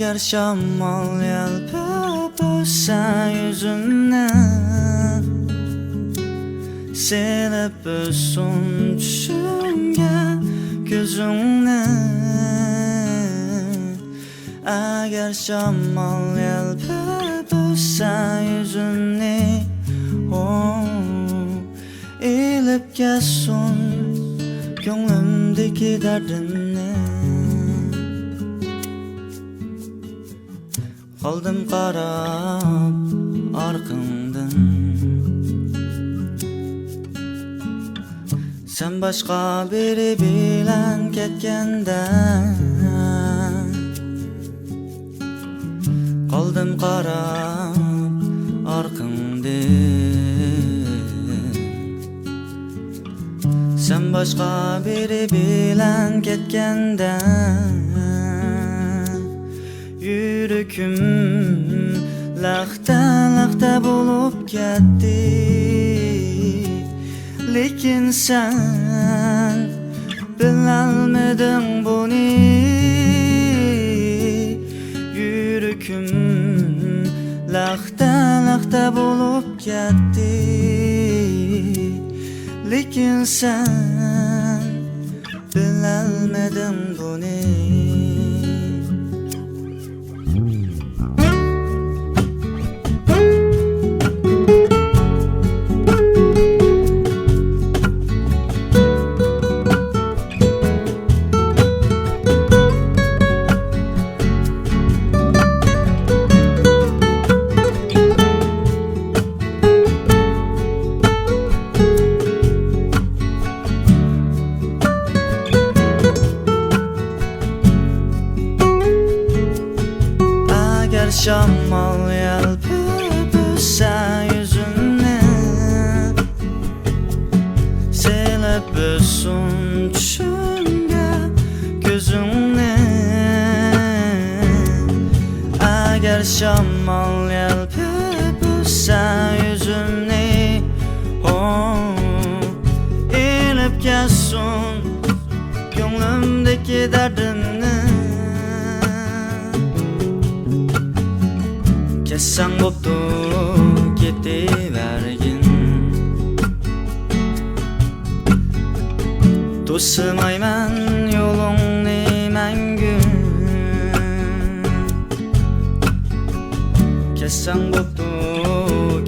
Agar shamol yalpib o'tsa yuzimni, silib o'tsin tushimga ko'zingni. Agar shamol yalpib o'tsa yuzimni, ilib ketsin ko'nglimdagi dardimni. Qoldim qarab orqangdan, sen boshqa biri bilan ketganda. Qoldim qarab orqangdan, sen boshqa biri bilan ketganda. Yürükim laxta bulup ketdi, lekin sen bilolmading buni. Yürükim laxta bulup ketdi, lekin sen bilolmading buni. Shamol yalpib o'tsa yuzimni, silib o'tsin tushimga ko'zingni. Agar shamol yalpib o'tsa yuzimni, ilib ketsin ko'nglimdagi dardimni. Kessang bo'pti ketavergin, to'simayman yo'lingni mangu. Kessang bo'pti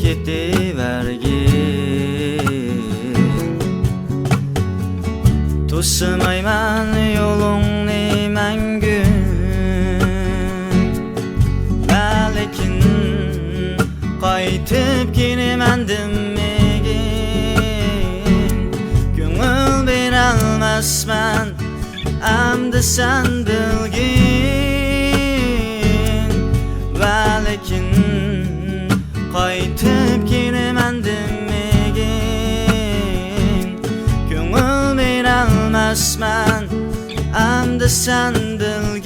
ketavergin, to'simayman yo'lingni mangu. Qaytib kelaman demagin, ko'ngil berolmasman amdi sen bilgin. Va lekin qaytib kelaman demagin, ko'ngil berolmasman amdi sen bilgin.